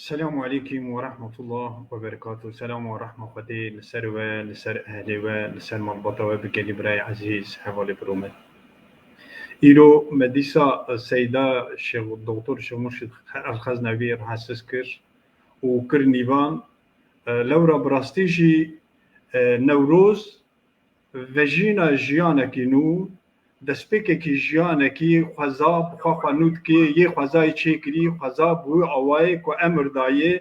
السلام عليكم ورحمة الله وبركاته. السلام ورحمة خدي لسر لسر أهلي ولسر مربطة وبكلي براي عزيز حوالي برومت. إيرو مديسة السيدة الشيخ الدكتور الشيخ مرشد الخزنوي راح أسسكر وكرنيفان لورا براستيجي نوروز وجينا جيانكي نو دەستپێکێکی ژیانێکی خوازا بخوا نوتکێ یê خوازای çêkirî xweza bû awayê ku em dayê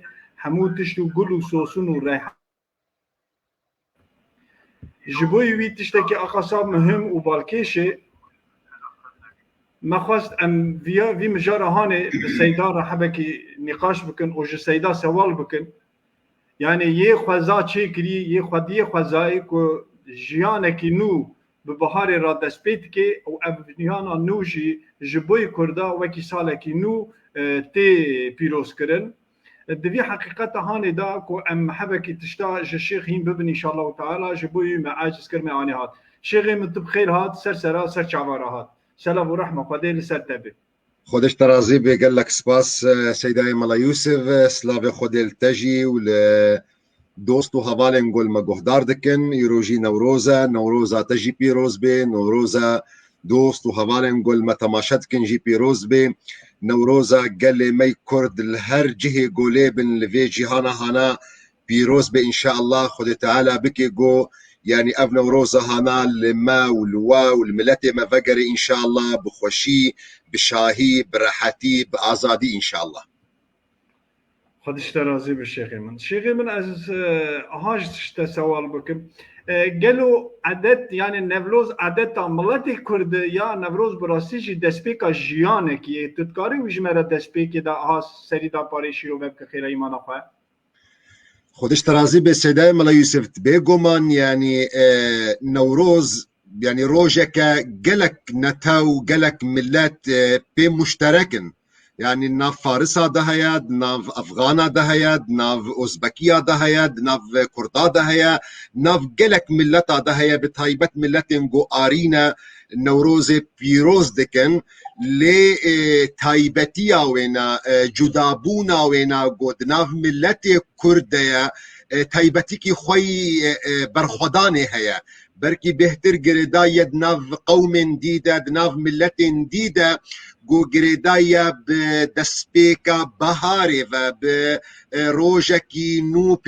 hemû tişt û gul û sosun û reyhan ji bo wî tiştekî axasa muhim û balkêşê me xwast em vî mijara hanê bi seyda re hebekî nîqaş bikin û ji seyda sewal bikin yani yê xweza çêkirî yê xwezayê ku jiyanekî nû bi biharê ra dest pê dike û ev jiyana nû jî ji bo Kurda wekî salekî nû tê pîrozkirin. Di vî heqîqeta hanê da ku em hebekî tişta ji şêx hîn bibin înşallah teala ji bo wî me aciz kir me anî hat. Şêxê min tu bi xêr hat, sersera ser çavara hat. Selav û rehma Xwedê li ser te bê. خودش ترازي بقال لك سباس سيداي ملا يوسف سلافي خودي التجي دوستو هفالن قول ما قهدار دكن يروجي نوروزا تجي بيروز بي نوروزا دوستو هفالن قول ما تماشتكن جي بيروز بي نوروزا قال لي مي كرد الهر جهي قولي بن لفي جهانا هانا بيروز بي إن شاء الله خدي تعالى بكي قو يعني أف نوروزا هانا لما والوا والملتي ما فقري إن شاء الله بخوشي بشاهي براحتي بآزادي إن شاء الله. خدش ترازي بالشيخي من شيخي من از هاج سوال بكم قالوا عدد يعني نوروز عدد ملتي كرد يا نوروز براسيجي دسبيكا جيانك تتكاري وجمرة دسبيكي دا هاس سريدا باريشي رو بك خير ايمان اخوة خودش ترازي بسيداي ملا يوسف بيقومان يعني نوروز يعني روجك قلك نتاو قلك ملات بي مشتركن يعني ناف فارسا دهياد ناف افغانا دهياد ناف اوزبكيا دهياد ناف كردا دهيا ناف قلك ملتا دهيا بتايبت ملتن جو ارينا نوروز بيروز دكن لي تايبتيا وينا جدابونا وينا قد ناف ملتي كرديا تايبتيكي خوي برخداني هيا بركي بهتر قردايا ناف قوم ديدا ناف ملت ديدا جو قردايا بدسبيكا بهاري بروجكي نو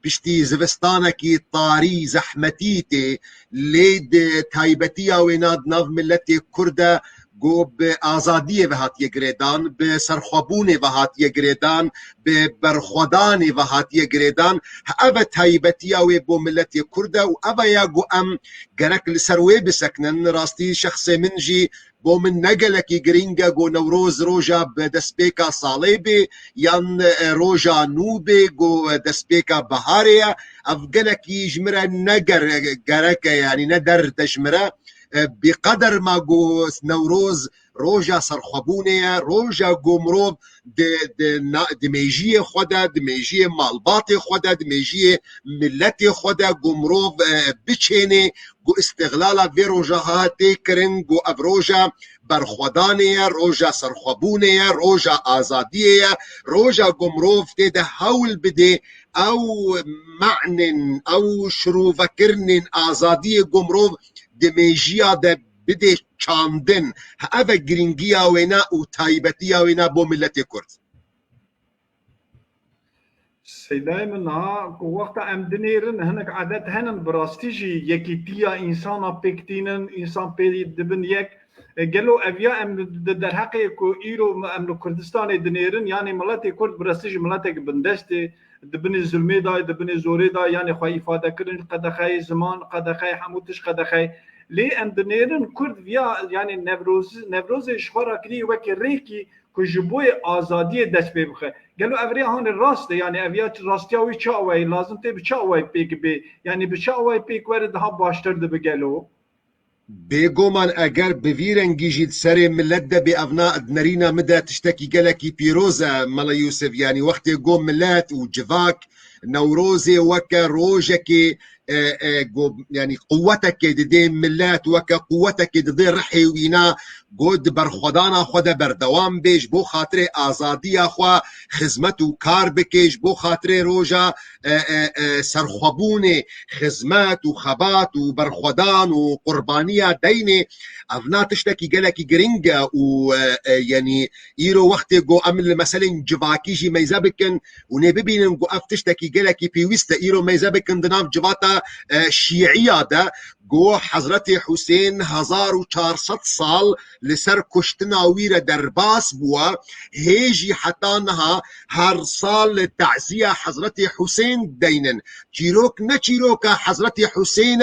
بشتي زفستانكي طاري زحمتيتي ليد تايبتيا ويناد ناف ملتي كردا جو بآزادية وهات يقريدان بسرخوابونة وهات يقريدان ببرخودانة وهات يقريدان أبا تايبتيا ويبو ملتي كردا وأبا ياقو أم قرق لسروي بسكنن راستي شخص منجي بو من نقلكي جرينجا جو نوروز روجا بدسبيكا صاليبي ين روجا نوبي جو دسبيكا بهاريا أفقلكي جمرا نقر قرقا يعني ندر تجمرا بقدر ما جو نوروز روجا سرخبونيا روجا جمروف دميجيه خدا دميجيه مالباتي خدا دميجيه ملتي خدا جمروف بچيني جو استغلالا في روجا تيكرن جو افروجا برخودانيا روجا سرخبونيا روجا آزادية روجا جمروف تيدا هول بدي او معنن او شروفكرنن آزادية جمروف دميجيا ده بده چاندن هاوه گرینگیا وینا و تایبتیا وینا بو ملت کرد سيداي منها وقت ام دنيرن هناك عادات هنن براستيجي يكيتيا انسانا بيكتينن انسان بي دبن يك قالوا افيا ام در حقي كو ايرو ام كردستان دنيرن يعني ملت كرد براستيجي ملتك بندشتي دبن زلمي دا دبن زوري دا يعني خو ifade كرن قد خاي زمان قد خاي حموتش قد خاي لي ام دنيرن كرد فيا يعني نوروز شخرا كري وكي ريكي كجبوي آزادی دست پی بخه گلو اوری هان راست يعني اویا راستیاوی چاوی لازم تی بچاوی پیک بی يعني بچاوی پیک ورد ها باشتر ده بگلو بيقومان اگر بفيرنجي جيد سري ملت ده بأفناء دنرينا مدى تشتكي قلكي بيروزا ملا يوسف يعني وقت يقوم ملات وجفاك نوروزي وكا روجك يعني قوتك دي ملات وكا قوتك دي رحي وينا قد برخدانا خدا بردوام بيش بو خاطر آزادي أخوا خزمت و کار بکش بو خاطر روجا سرخوبونه خزمت و خبات و برخودان و قربانیه دینه افنا تشتكي قالكي جرينجا و يعني ايرو وقت جو امل مثلا جواكيجي ميزابكن ونبيبين جو اف تشتكي قالكي بيويستا ايرو ميزابكن دناف جواتا شيعية ده جو حضرت حسين 1400 سال لسر كشتنا ويرا درباس بوا هيجي حتى انها هر سال تعزية حضرت حسين دينن تشيروك نتشيروك حضرت حسين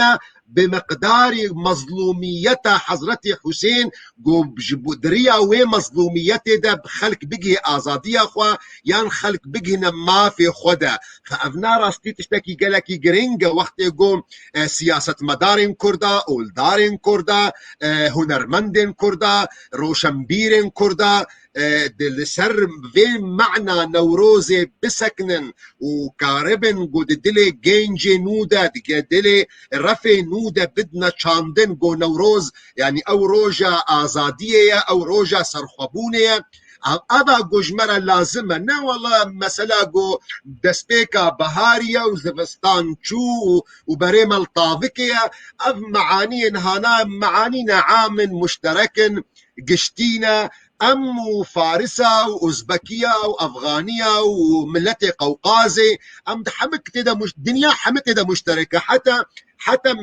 بمقدار مظلومية حضرت حسين دريا ومظلوميته ده بخلق بقي آزادية أخوة يعني خلق بقي ما في خدا فأفنا راستي تشتكي قالكي جرينجا وقت يقوم سياسة مدارين كردا أولدارين كردا هنرمندين كردا روشنبيرين كردا لسر في معنى نوروزي بسكنن وكاربن قد دلي جينجي نودا دلي رفي نودا بدنا تشاندن جو نوروز يعني او روجا آزادية او روجا سرخبونية أبا جمرة لازمة نا والله مسألة جو دسبيكا بهارية وزفستان شو وبريم الطاوكية أف معاني هانا معاني نعام مشترك قشتينا أم وفارسة وأوزبكية وأفغانية وملة قوقازي أم حمك تدا مش دنيا حمك تدا مشتركة حتى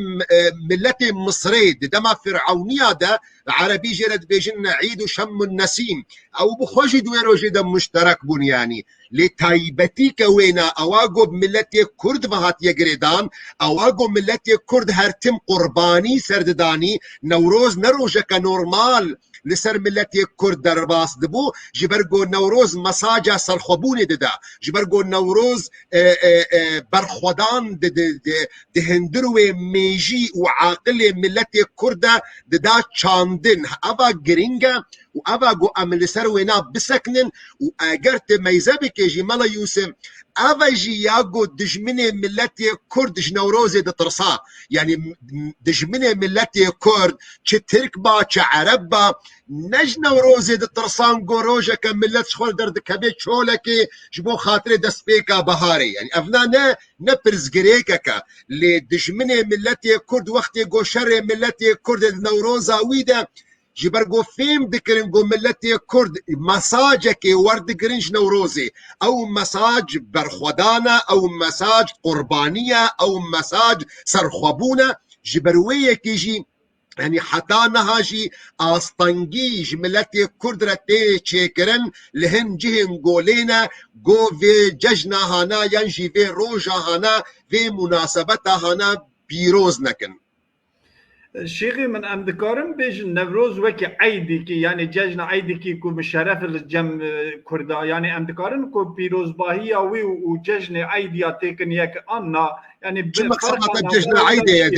ملة مصري دما فرعونية ده عربي جرد بيجن عيد وشم النسيم أو بخوش دويرو جدا مشترك بون يعني لتايبتي كوينا أواقو بملة كرد بهات يقردان أواقو ملة كرد هرتم قرباني سردداني نوروز نروجك نورمال لسر ملتي كرد درباس دبو جبرجو نوروز مساجا سرخبوني ددا جبرجو نوروز برخودان دهندروي ميجي وعاقل ملتي كردا ددا تشاندن ابا جرينجا وابا جو امل سروينا بسكنن واجرت ميزابك يجي ملا يوسف ابا جي ياغو دجمني ملتي كرد جنوروزي دترصا يعني دجمني ملتي كرد تشتركبا تشعربا نج نوروزي دترصان جوروجا كملت شخول درد كبيت شولكي جبو خاطري دسبيكا بهاري يعني افنا نبرز جريكا لدجمني ملتي كرد وقتي جو شر ملتي كرد نوروزا ويدا جبرجو فيم دكرنجو ملتي كرد مساجك ورد جرينج نوروزي او مساج برخودانا او مساج قربانية او مساج سرخبونة جبروية كيجي يعني حتى نهاجي أسطنجيج ملتي كردرتي تشيكرن لهن جهن قولينا جو في ججنا هانا ينجي في روجا هانا في مناسبتها هانا بيروز نكن شيخي من أمدكارم بيج نوروز وكي عيدي كي يعني جاجنا عيدي كي كو مشرف الجم كردا يعني أمدكارن كو بيروز باهية وي وجاجنا عيدي تيكن ياك أنا يعني شو مقصدك بججنا عيدي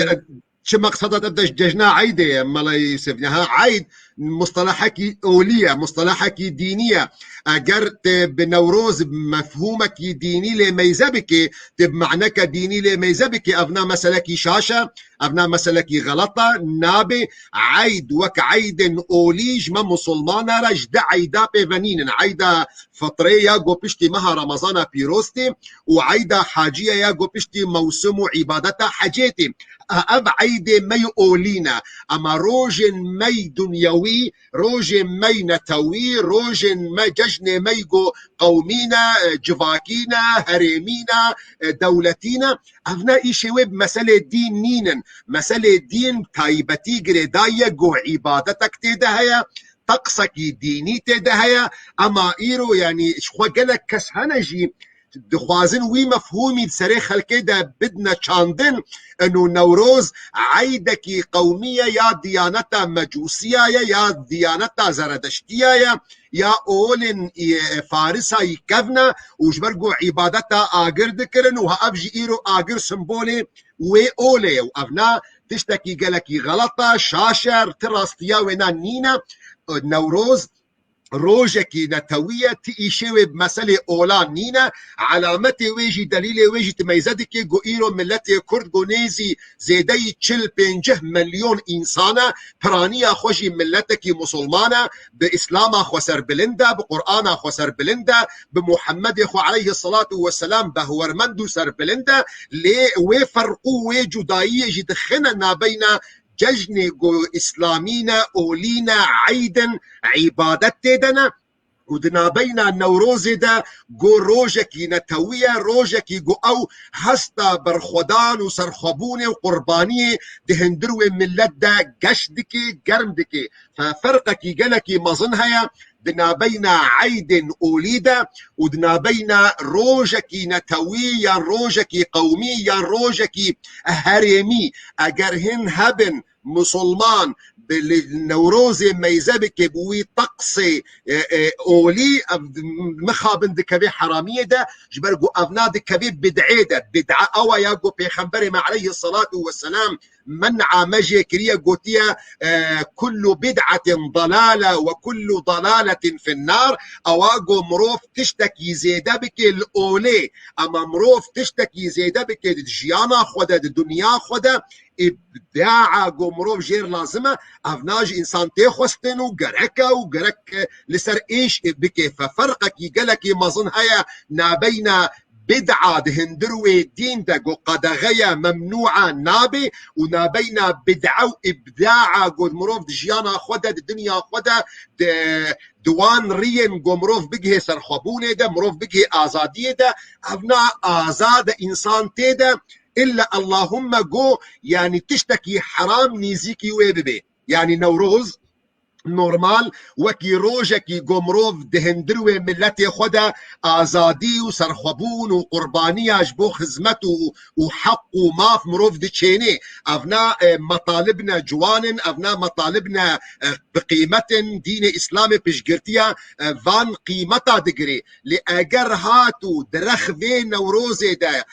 شو مقصدك دجنا عيدة ملا يوسف ها عيد مصطلحك أولية مصطلحك دينية أجرت بنوروز بمفهومك ديني لميزبك بمعناك ديني لميزبك أبناء مسلك شاشة أبناء مسلك غلطة نابي عيد وك عيد أوليج ما مسلمانا رجد عيدا بفنين عيدا فطرية جو بشتي مها رمضان بيروستي وعيدا حاجية يا جو بشتي موسم عبادتها حاجيتي أب عيدي مي أولينا أما روجن مي دنيوي روجن مي نتوي روجن مي ججن مي جو قومينا جفاكينا هريمينا دولتينا أفنا إيشي ويب مسألة دين نينن مسألة دين تايبتي قردايا جو عبادتك تدهيا طقسك ديني تدهيا أما إيرو يعني شخوا قلق كسهنجي دخوازن وي مفهومي سري خلقي ده بدنا تشاندن انه نوروز عيدكي قومية يا ديانتا مجوسية يا ديانتا زردشتية يا اولن فارسا يكفنا وجبرقو عبادتا آقر دكرن وهابجي ايرو آقر سمبولي وي اولي وافنا تشتكي قلكي غلطة شاشر تراستيا وينا نينا نوروز روجكي نتوية تيشوي بمسألة أولان نينا علامتي ويجي دليلي ويجي تميزدك جو إيرو ملتي كرد جو نيزي زيدي تشل 5 مليون إنسانة برانيا خوشي ملتك مسلمانة بإسلام أخو سر بلندا بقرآن أخو سر بلندا بمحمد أخو عليه الصلاة والسلام بهورمندو سر بلندا لي وفرقو ويجو دايي جدخنا بين ججن جو إسلامينا أولينا عيدا عبادت تدنا ودنا بينا نوروز دا جو روجكي نتوية روجكي جو أو هستا برخودان وسرخبوني وقربانية دهندروي ملت دا قشدكي قرمدكي ففرقكي جنكي مظنها دنا بينا عيد أوليدا ودنا بينا روجكي نتوية روجكي قومية روجكي هرمي أجرهن هبن مسلمان بالنوروز ميزبك بوي طقسي اولي مخابن دكبي حراميه ده جبرجو افناد كبي بدعيده بدعه او ياغو بيخنبري ما عليه الصلاه والسلام منع مجي كريا قوتيا كل بدعة ضلالة وكل ضلالة في النار أواغو مروف تشتكي زيدا بك الأولي أما مروف تشتكي زيدا بك الجيانا خودا الدنيا خودا إبداع مروف جير لازمة أفناج إنسان تيخوستن وقركة وقرك لسر إيش بك ففرقك يقلك مظن هيا نابينا بدعة دهندروي دين دا قدغية ممنوعة نابي ونابينا بدعة وإبداع قد مروف دجيانا خودا الدنيا خودا دوان رين قو مروف بقه سرخبوني دا مروف بقه آزادية دا أبناء آزاد إنسان تيدا إلا اللهم قو يعني تشتكي حرام نيزيكي ويببي يعني نوروز نورمال وكي روجكي قمروف دهندروي ملتي خدا آزادي وسرخبون وقربانية جبو خزمته وحق وماف مروف دي أفنا مطالبنا جوان أفنا مطالبنا بقيمة دين إسلامي بشجرتيا فان قيمتا دقري لأجر هاتو درخ فين نوروزي دا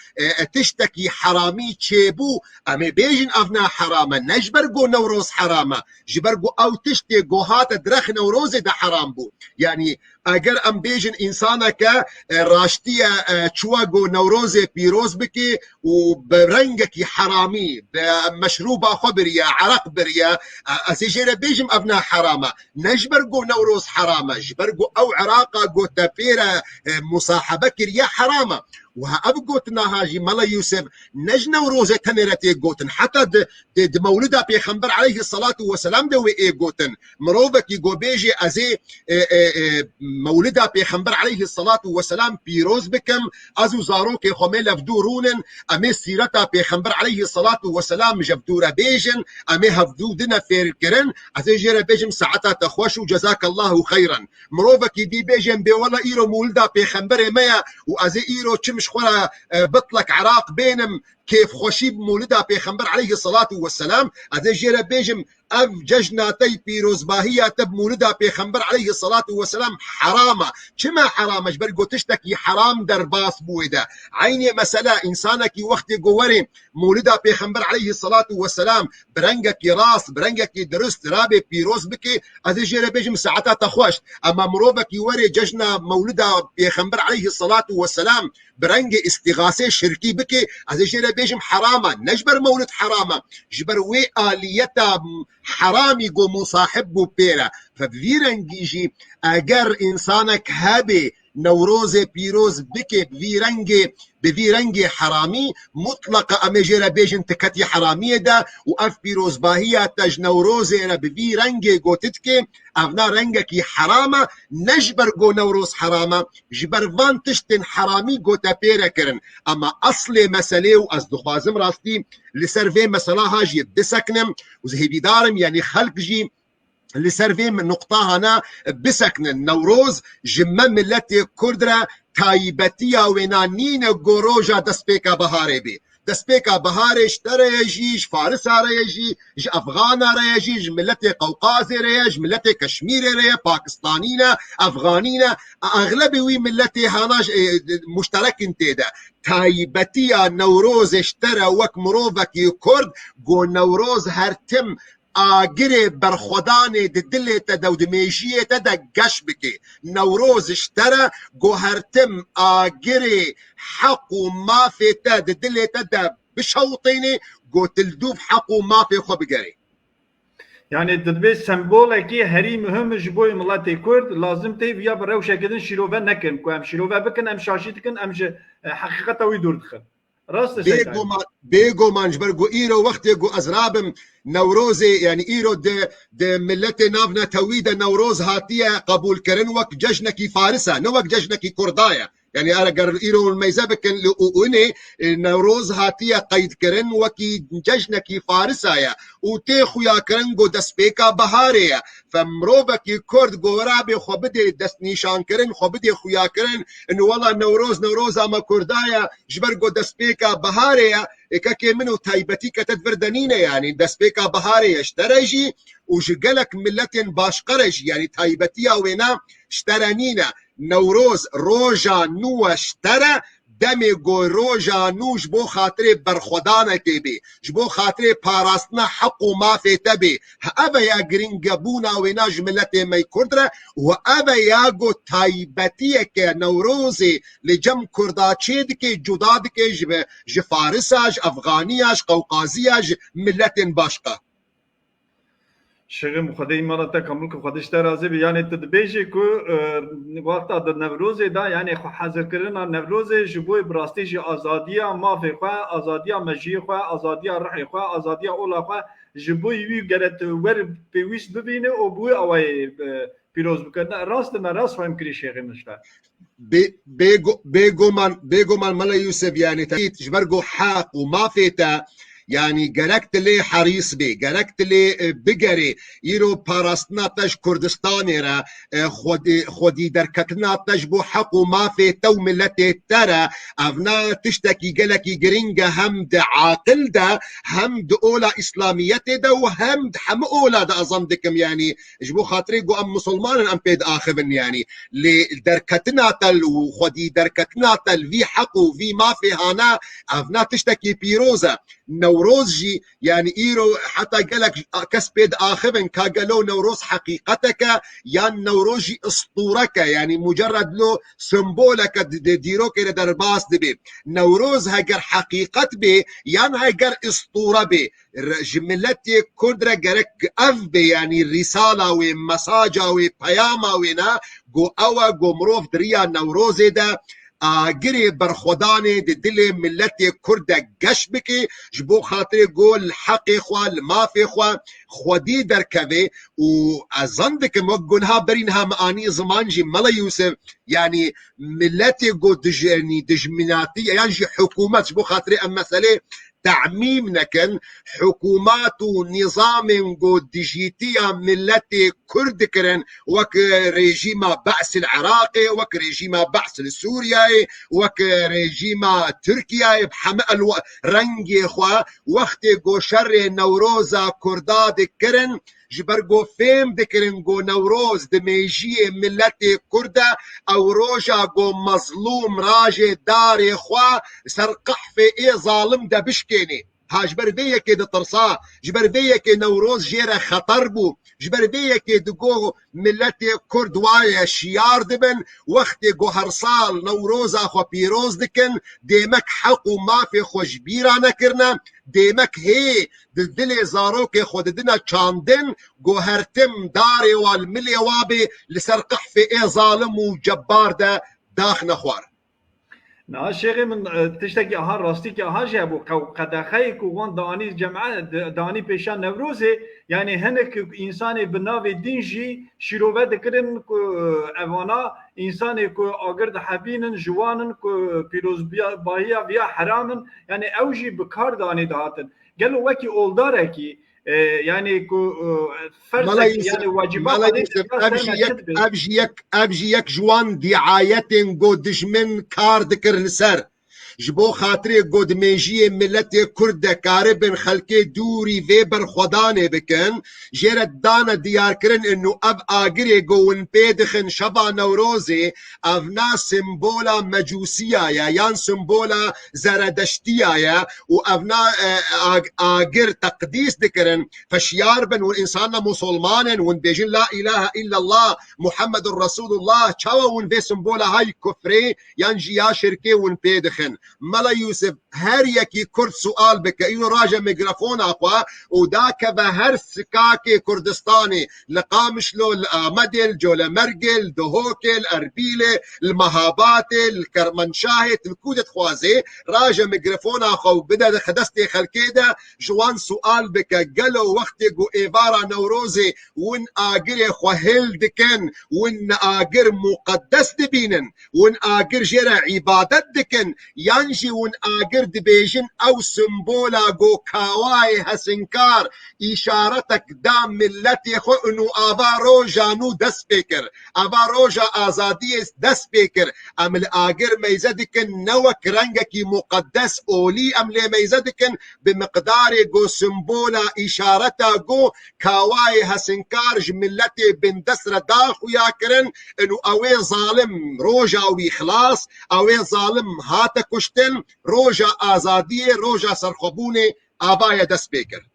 تشتكي حرامي تشيبو أمي بيجن أفنا حراما نجبرقو نوروز حراما جبرقو أو تشتكو هات درخ نوروز ده حرام بو يعني اگر ام بيجن انسانك راشتيا تشواغو نوروز بيروز بكي وبرنجكي حرامي بمشروبة خبريا عرق بريا اسيجير بيجم ابنا حرامة نجبرقو نوروز حرامة جبرقو او عراقا قو تفيرا مصاحبة كريا حرامة وها أبقوتنا هاجي ملا يوسف نج نوروزة تنرتي قوتن حتى د مولدها بيخنبر عليه الصلاة والسلام دوي ايه قوتن مروفك يقو بيجي ازي مولدها بيخنبر عليه الصلاة والسلام بيروز بكم ازو زاروك خميل افدورونن امي سيرتها بيخنبر عليه الصلاة والسلام جفدورة بيجن امي هفدو دنا فيركرن ازي جيرا بيجم ساعتها تخوشو جزاك الله خيرا مروفك دي بيجن بي والله ايرو مولدها بيخنبر ميا وازي ايرو تشمش خورا بطلك عراق بينم كيف خوشي بمولدها بيخنبر عليه الصلاة والسلام ازي جيرا بيجم اف ججناتي بيروز باهية تب مولدها بيخنبر عليه الصلاة والسلام حرامة كما حرامة جبرقو تشتكي حرام درباس بويدا عيني مسألة إنسانك وقت قوري مولدها بيخنبر عليه الصلاة والسلام برنجك راس برنجك درست رابي بيروز بكي ازي جيرا بيجم ساعتها تخوش اما مروفك يوري ججنا مولدها بيخنبر عليه الصلاة والسلام برنج استغاثة شركي بكي ازي جيرا بيجم حرامة نجبر مولد حرامة جبر وي آليتا حرامي قو مصاحبه بيرا فبفيرنجيجي اگر انسانك هابي نوروز بيروز بكي بفيرنجي حرامي مطلقة امجيرا بيجن تكتي حرامية دا واف بيروز باهية تج نوروزي بفيرنجي قو تتكي افنا رنجكي حرامة نجبر قو نوروز حرامة جبر فان تشتن حرامي قو تابيرا كرن اما اصلي مسألة وازدو خوازم راستي لسرفي مسألة هاجي بسكنم وزهي بيدارم يعني خلق جي اللي سرفي من نقطة هنا بسكن النوروز جمم ملتي كردرة تايبتيا وينانين قروجا دسبيكا بهاري بي دسبيكا بهاري اشترى يجيش فارس ريجي ج افغان ريجي ملتي قوقازي ريج ملتي كشميري ريج باكستانينا افغانينا اغلبي وي ملتي هاناش مشترك انتدا تايبتيا نوروز اشترى وك مروفك كرد قو نوروز هرتم آگری برخودان دل تدا و دمیجیه تدا گش بکی نوروز اشترا گوهرتم آگری حق و مافی تدا دل تدا بشوطيني قلت الدوب حق وما في خو بقري يعني تدبي سمبولكي هري مهم جبوي ملاتي كرد لازم تي فيا بروشة كدن شيروفا نكن كو ام شيروفا بكن ام شاشيتكن ام حقيقة ويدور دخل راست سيد بيجو ما نجبرجو ايرو وقت يجو ازرابم نوروزي يعني ايرو د ملتي نافنا تويدا نوروز هاتيه قبول كرن وك ججنكي فارسه نوك ججنكي كردايا يعني انا قر ايرو الميزابك واني نوروز هاتيه قيد كرن وكي ججنكي فارسه يا وتيخو يا كرنجو دسبيكا بهاريا فمروبكي كرد جورابي خو بدي دس نيشان كرن خو بدي خويا كرن انه والله نوروز اما كردايا جبرجو دسبيكا بهاريا كاكي منو تايبتي كتدفردنينه يعني دسبيكا بهاري اشتريجي وجقلك ملتين باشقرج يعني تايبتيا وينا اشترانينا نوروز روجا نو اشترى دمي جو روجا نو جبو خاطري برخدانه كيبي جبو خاطري باراستنا حق وما في تبي هابا يا جرينجابونا وينا جملتي مي كردرة وابا يا جو تايبتيا كنوروزي لجم كرداتشيدك جدادك جفارساج افغانياج قوقازياج ملتين باشقه شغل خدای مرا تا کامل که خودش ترازی بی یعنی تدبیجی که وقت در نوروز دا یعنی خو حاضر کردن نوروز جبوی براستی جی آزادی ما فی خو آزادی مجی خو آزادی روح خو آزادی اولا خو جبوی وی گرت ور پیوست ببینه او بوی اوای پیروز بکنه راست ما راست فهم کری شیخ مشتا بيجو من ملا يوسف يعني تيت جبرجو حاق وما فيتا يعني جركت لي حريص بي جركت لي بقري يرو باراستنا تش كردستاني را خودي دركتنا تش بو حق وما في تو ملتي ترى افنا تشتكي جلكي جرينجا همد عاقل دا همد اولا اسلاميتي دا وهمد حم اولا دا اظندكم يعني جبو خاطري جو ام مسلمان ام بيد اخبن يعني لدركتنا تل وخودي دركتنا تل في حق وفي ما في هانا افنا تشتكي بيروزا نوروزجي يعني ايرو حتى قالك كسبيد اخبن كاقالو نوروز حقيقتك يعني نوروزجي اسطورك يعني مجرد له سمبولك ديروك الى درباس دبي نوروز هاجر حقيقت بي يعني هاجر اسطوره بي جملتي كردرة جرك اف بي يعني رساله ومساجه وبياما ونا جو اوا جو مروف دريا نوروز ده آگری برخودانه دل ملت کرد گش بکی جبو خاطر گول حق خواه المافی خواه خودی درکوه و ازند که مگونها برینها معانی زمان جی ملا یوسف يعني ملت گو دجمناتی يعني جي حکومت جبو خاطر ام مسئله تعميم نكن حكومات ونظام جو ديجيتيا ملتي كرد كرن وك ريجيما بعث العراقي وك ريجيما بعث السورياي وك ريجيما تركيا بحمق رنجي خوا وقت جو شر نوروزا كرداد كرن جبرجو فيم دكرن جو نوروز دميجي ملتي كرده او روجا جو مظلوم راجي داري خوا سرقح في ايه ظالم ده بشكيني ها جبردية كده طرصا جبردية كده نوروز جيرا خطر بو جبردية كده جو ملتي كرد وايا شيار دبن وقت جو هرصال نوروز اخو بيروز دكن ديمك حق وما في خو جبيرا نكرنا ديمك هي دلي زاروك خود دنا چاندن جو هرتم داري والملي وابي لسرقح في ايه ظالم وجبار ده داخ نخوار نه شيخي من تشتكي اها راستي كي اها جابو قداخي كوان داني جماعه داني بيشان نوروزي يعني هنك انسان بناوي دينجي شيروفا دكرن كو اوانا انسان كو اگرد حبين جوانن كو بيروز باهيا بيا حرامن يعني اوجي بكار داني داتن قالوا وكي اولداركي يعني كو فرزك يعني واجبات ابجيك جوان دعايتن جو دجمن كار دكر لسر جبو خاطري قد ميجي ملتي كرد كاربن خلقي دوري فيبر خداني بكن جيرت دانا ديار كرن انه اب اقري قوين بيدخن شبا نوروزي افنا سمبولا مجوسية يان سمبولا زردشتية وافنا اقر تقديس دكرن فشيار بن والانسان مسلمان ونبيجن لا اله الا الله محمد رسول الله تشاوا ونبي سمبولا هاي كفري ينجي يا شركي ونبيدخن ملا يوسف هر يكي كرد سؤال بك ايو راجع ميكروفون اقوى وداك بهر سكاكي كردستاني لقامش له الامدل جول مرقل دهوكل اربيله المهاباتي الكرمنشاهي الكودة خوازي راجع ميكروفون اخو بدا خدستي خلكيدا جوان سؤال بك قالوا وقتي قو ايفارا نوروزي ون اقر خوهل دكن ون اقر مقدس دبينن ون اقر جرى عبادت دكن ينجي ون اقر دبيجن او سمبولا قو كاواي هسنكار اشارتك دام ملتي خو انو ابا روجا نو دس بيكر ابا روجا ازادي دس بيكر ام الاقر ميزدكن نوك رنجكي مقدس اولي ام لي ميزدكن بمقدار قو سمبولا اشارتا قو كاواي هسنكار جملتي بن دسر داخو ياكرن انو اوي ظالم روجا ويخلاص اوي ظالم هاتا كشتن روجا ازادي روجا سرخبوني ابايا دس بيكر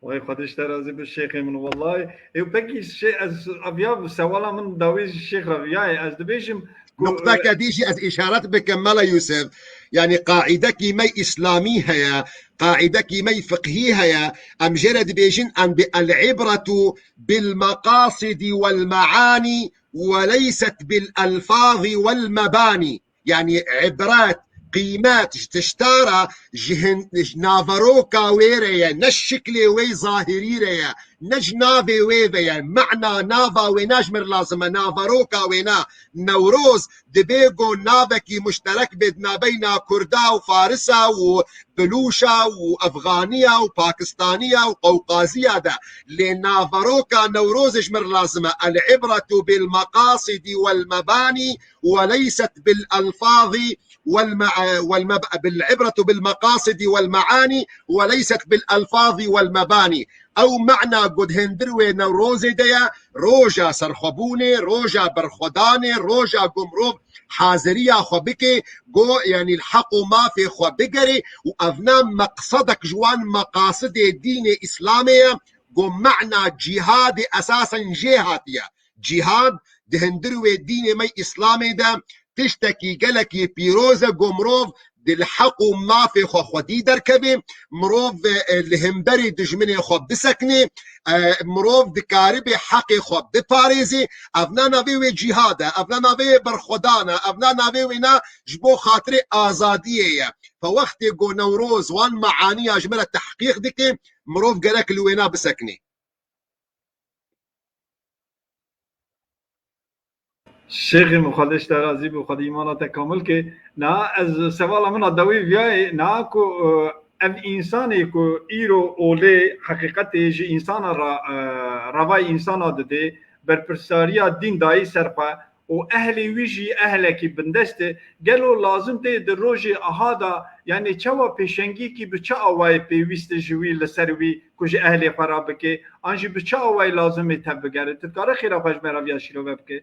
وای خودش ترازی به شیخ من والله یو بکی شیخ از ابیا سوالا من داویز شیخ ربیعی از دبیجم نقطة كديشي از إشارات بكملة يوسف يعني قاعدة كيمي إسلامي هيا قاعدة كيمي فقهي هيا أم جرد بيجن أن العبرة بالمقاصد والمعاني وليست بالألفاظ والمباني يعني عبرات قيمات تشتارى جهن نافروكا ويريا نشكلي وي ظاهريريا نج نافي ويفيا معنى نافا ويناجمر لازم نافروكا وينا نوروز دبيغو نافكي مشترك بدنا بين كردا وفارسا وبلوشا وافغانيا وباكستانيا وقوقازيا ده لنافروكا نوروز اجمر لازم العبرة بالمقاصد والمباني وليست بالألفاظ بالعبرة بالمقاصد والمعاني وليست بالألفاظ والمباني او معنى قد هندروي نوروزي ديا روجا سرخبوني روجا برخداني روجا قمروب حاضرية خبكي قو يعني الحق ما في خبقري وافنا مقصدك جوان مقاصد الدين الاسلامية قو معنى جهاد اساسا جهاتية جهاد دهندروي الدين مي اسلامي ده تشتكي قلكي بيروزة قمروف الحق ما في خو خدي دركبي مروف الهمبري دجمني خو بسكني مروف دكاربي حقي خو بباريزي افنا نافي جهاده افنا نافي برخدانه افنا نافي وينا جبو خاطري ازاديه فوقت جو نوروز وان معاني اجمل التحقيق دكي مروف قالك لوينا بسكني شیخ مخالش ترازی به خود ایمان تکامل که نه از سوال من دوی بیای نه کو اف انسانی کو ایرو اوله حقیقت ج انسان را روای انسان داده بر پرساریا دین دای سرپا و اهل ویجی اهل کی بندسته گلو لازم ته در روج احادا یعنی چوا پیشنگی کی بچا اوای پیوست جوی لسروی کوج اهل خراب که انجی بچا اوای لازم ته بگره تکاره خیره خوش مرویا شیرو بک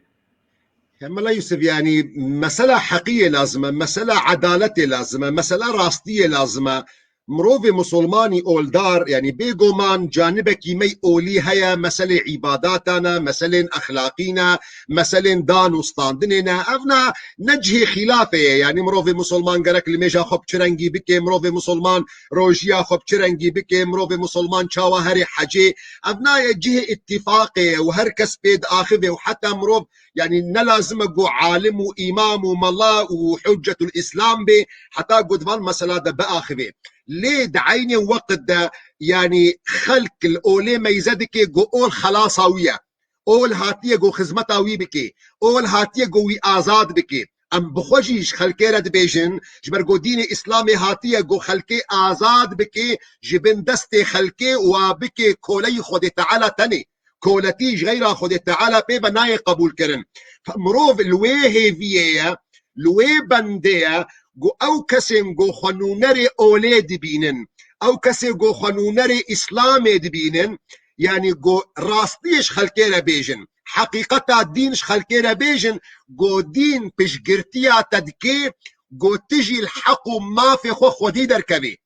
ملا يوسف يعني مسألة حقية لازمة مسألة عدالة لازمة مسألة راستية لازمة مروفي مسلماني أولدار يعني بيقومان جانبك مي أولي هيا مسألة عباداتنا مسألة أخلاقينا مسألة دان وستاندننا أفنا نجهي خلافة يعني مروفي مسلمان قرك لميجا خب چرنگي بكي مروفي مسلمان روجيا خب چرنگي بكي مروفي مسلمان چاوا هري حجي أفنا يجهي اتفاقي وهر كس بيد آخذه وحتى مروف يعني نلازم جو عالم وإمام وملا وحجة الإسلام به حتى قدمان مسألة ده بآخذه ليه دعيني وقت ده يعني خلق الأولي ميزدك جو أول خلاصاوية أول هاتية جو خزمتاوي بكي أول هاتية جو آزاد بكي ام بخوجيش خلقي رد بيجن جبر جو دين اسلامي هاتية جو خلقي آزاد بكي جبن دستي خلقي وبكي كولي خود تعالى تاني كولتيج غير خود تعالى بيبا ناي قبول كرن فمروف الويهي فيه لوی بنده گو او کسی گو خنونر اولید بینن او کسی گو خنونر اسلام دبینن يعني جو راستيش خلقي را بيجن حقيقتا دينش خلقي را بيجن جو دين بشجرتيا تدكي جو تجي الحق ما في خو خودي دركبي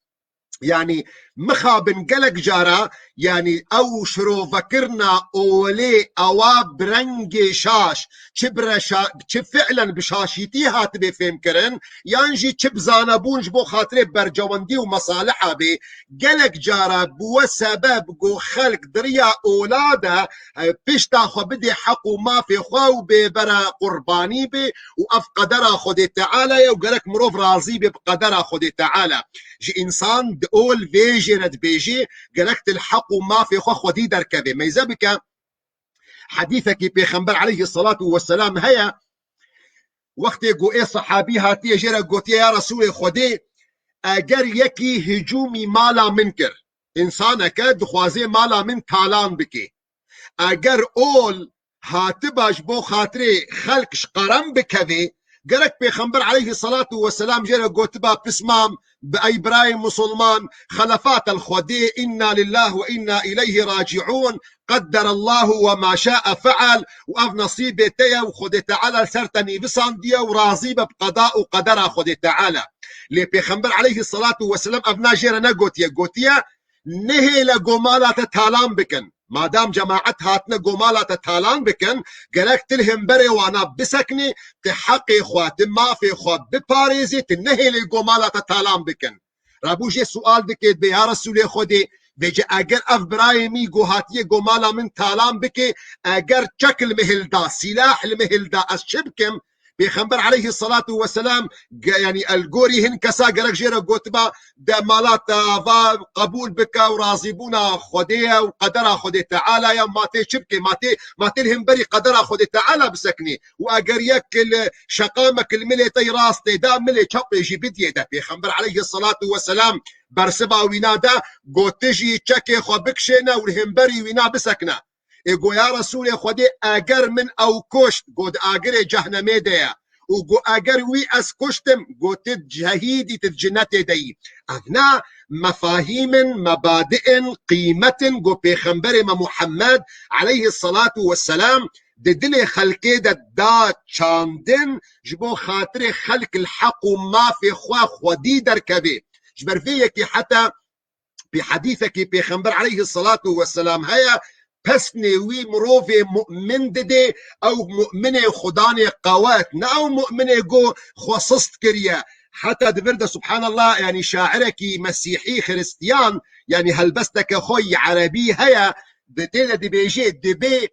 يعني مخا بنقلق جارا يعني او شرو فكرنا اولي اوا برنج شاش چه فعلا بشاشيتي هات بفهم كرن يانجي چه بزانبونج بو خاطر برجواندي ومصالحة بي قلق جارا بو سبب جو خلق دريا اولادا بيشتا خو بدي حقو ما في خو ببرا قرباني بي واف قدر خودي تعالى وقلق مروف راضي بقدر خودي تعالى جي انسان اول فيجي رد بيجي قالك الحق وما في خو خودي دركبه ما يزبك حديثك بيخنبر عليه الصلاة والسلام هيا وقت يقول ايه صحابي هاتي جرى قلت يا رسول خودي اگر يكي هجومي مالا منكر انسانك دخوازي مالا من تالان بكي اگر اول هاتباش بو خاطري خلقش قرم بكوي قالك بيخنبر عليه الصلاة والسلام جرى قلت با بسمام بأي براي مسلمان خلفات الخدي إنا لله وإنا إليه راجعون قدر الله وما شاء فعل وأف نصيبه تيا وخدي تعالى سرتني بصاندية وراضي بقضاء وقدر خدي تعالى لي بيخنبر عليه الصلاة والسلام أفنا جيرنا قوتيا نهي لقمالة تالان بكن ما دام جماعت هاتنا قمالة تالان بكن قالك تلهم بري وانا بسكني تحقي خوات ما في خوات بباريزي تنهي لقمالة تالان بكن رابوجي سؤال بكيت بيا رسولي خودي بيجي اگر اف برايمي قو هاتيه قمالة من تالان بكي اگر شكل مهلدا سلاح المهلدا الشبكم بيخنبر عليه الصلاة والسلام يعني الجوري هن كسا قرق جيرا قوتبا دا مالات قبول بكا وراضيبونا خديه وقدرها خدي تعالى يا ماتي شبكي ماتي لهم بري قدرها خدي تعالى بسكني واقر يكل شقامك الملي راستي دا ملي شبي جي بدي دا بيخنبر عليه الصلاة والسلام برسبا وينا دا قوتجي تشكي خو بكشينا ولهم بري وينا بسكنا يقول يا رسول خدي اگر من او كشت قد اگر جهنمي ديا وقو اگر وي اس كشتم قد جهيدي تجنتي دي افنا مفاهيم مبادئ قيمة قو بيخنبر محمد عليه الصلاة والسلام دل خلقي دا چاندن جبو خاطر خلق الحق ما في خوا خودي دركبه جبر فيك حتى بحديثك بيخنبر عليه الصلاة والسلام هيا پس نوی مروف مؤمن دده او مؤمن خداني قوات او مؤمن جو خصصت كريا حتى دبرده سبحان الله يعني شاعرك مسيحي خريستيان يعني هلبستك خوي عربي هيا بتيلا دي بيجي دبي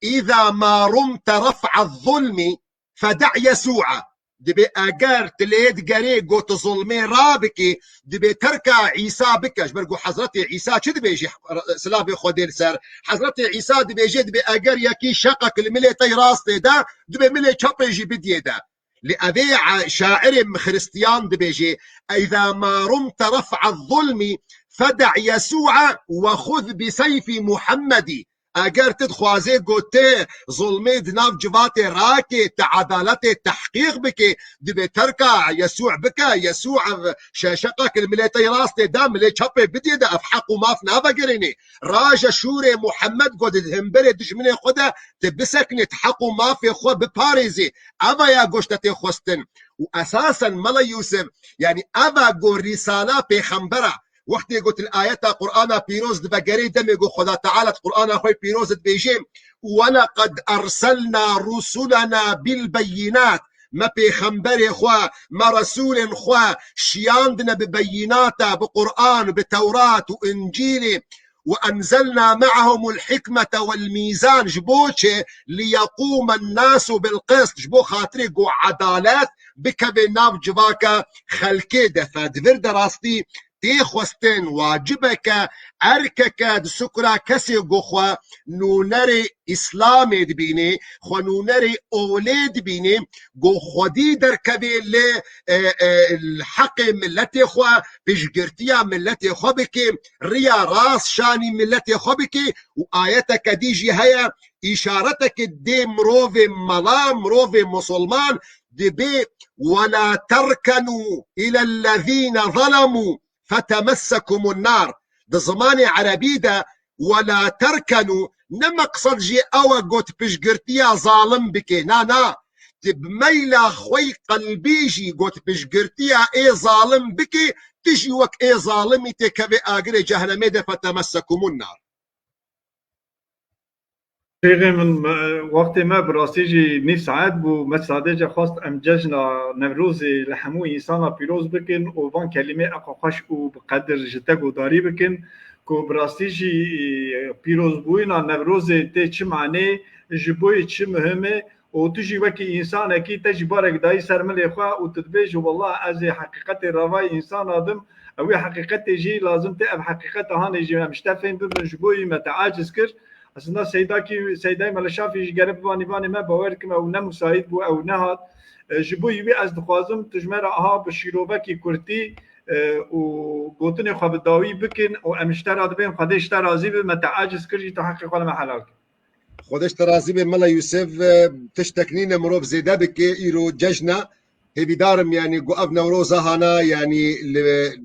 اذا ما رمت رفع الظلم فدع يسوع دبي اگر تليد غري جو تظلمي رابكي دبي تركا عيسى بكش برجو حضرت عيسى چه دبي يجي سلام خودير سر حضرت عيسى دبي يجي دبي اگر يكي شقق الملي تي راست ده دبي ملي چپ يجي بدي ده لأبي شاعر خريستيان دبي يجي اذا ما رمت رفع الظلم فدع يسوع وخذ بسيف محمد اگر تدخوازي قوتي ظلمي دناف جواتي راكي تعدالتي تحقيق بكي دبي تركا يسوع بكا يسوع شقك المليتي راستي دام اللي شابي بدي دا افحق وما في نافا قريني راجا شوري محمد قد الهمبري دشمني خدا تبسكني تحقوا ما في خو بباريزي افا يا قوشتتي خوستن واساسا ملا يوسف يعني افا قو رسالة بيخنبرة وقتی قلت الآيات قرآن بيروز دبقري دمي قو خدا تعالى قرآن خوي بيروز دبيجيم ولقد أرسلنا رسلنا بالبينات ما بيخنبري خوا ما رسول خوا شياندنا ببيناتا بقرآن بتوراة وإنجيل وأنزلنا معهم الحكمة والميزان جبوشي ليقوم الناس بالقسط جبو خاطري قو عدالات بكبي ناف جواكا خلقي دفا دفر دراستي تي خوستن واجبك اركك دسكرا كسي قخوا نونري اسلامي دبيني خو نونري اولاد بيني قو خودي دركبي الحق ملتي خوا بشجرتيا ملتي خبكي ريا راس شاني ملتي خبكي وآيتك ديجي هيا اشارتك دي مروفي ملا مروفي مسلمان دبي ولا تركنوا إلى الذين ظلموا فتمسكم النار. ده زماني عربي ده ولا تركنوا نمقصد جي أو قوت بشقرتيا ظالم بكي نا تبميلا خوي قلبيجي قوت بشقرتيا اي ظالم بكي تجي وك اي ظالمي تكبي آقري جهنمي ده فتمسكم النار. شيخي من وقت ما براستيجي نفس عاد بو مسادجة خواست ام ججنا نوروزي لحمو انسانا بيروز بكن و فان كلمة اقا خش و بقدر جتاقو داري بكن كو براستيجي بيروز بوينا نوروزي تي چه معنی جبوي چه مهمه و تجي وكي انسان اكي تجي بارك داي سرمل اخوا و تدبيج والله ازي حقيقة رواي انسان ادم او حقيقة جي لازم تأب حقيقة هاني جي مشتفين بمن جبوي متعاجز كر اصلا سیدای ملشافی جرب وانی ما باور کم او نمساعد بو او نهاد جبوی وی از دخوازم تجمر آها بشیروبه کی کرتی و گوتن خواب داوی بکن و امشتر آدبیم خودش ترازی به متعاجز کردی تحقیق ولا محلاک خودش ترازی به ملا یوسف تشتكنين مروف زيدا بكي إيرو ججنا هبي دارم يعني قو أبنا وروزا هانا يعني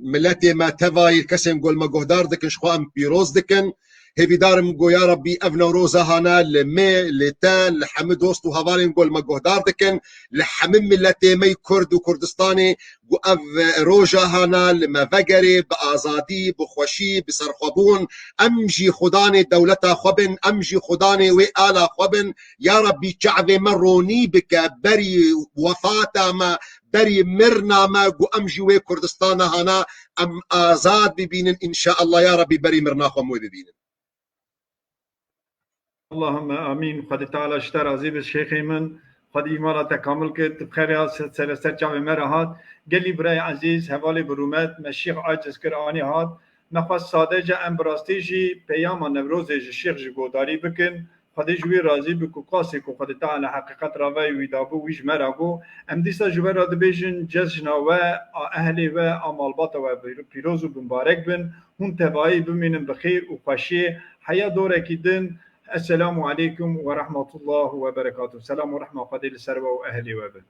ملاتي ما تفاي الكسن قول ما قهدار دكن شخوا أم بيروز دكن هبي دارم قو يا ربي أبنا وروزا هانا لمي لتان لحمد وسط وهذالين قول ما قهدار دكن لحمم ملاتي مي كرد وكردستاني قو أف روجا هانا لما فقري بآزادي بخوشي بسرخبون أمجي خداني دولتا خبن أمجي خداني وآلا خبن يا ربي شعبي مروني بك بري وفاتا ما بري مرنا ما قو أمجي وي كردستان هانا أم آزاد ببينن إن شاء الله يا ربي بري مرنا خموي ببينن. اللهم امين. خدي تعالى اشترى زيب الشيخ من خدي مرة تكامل كت بخير سر جامع مرهات قال لي براي عزيز حوالي برومات مشيخ عاجز كراني هات نخواست سادجه ام براستيجي بياما نوروز الشيخ جوداري بكن خدي جوي راضي بكو قاسي كو خدي تعالى حقيقة راوي ويدابو ويج مرابو ام ديسا جوبر دبيجن جزنا و اهلي و امالباتا و بيروز مبارك بن هون تبعي بمنن بخير وخشي حيا دورك دن. السلام عليكم ورحمة الله وبركاته. السلام ورحمة قدير السروة وأهلي وبه.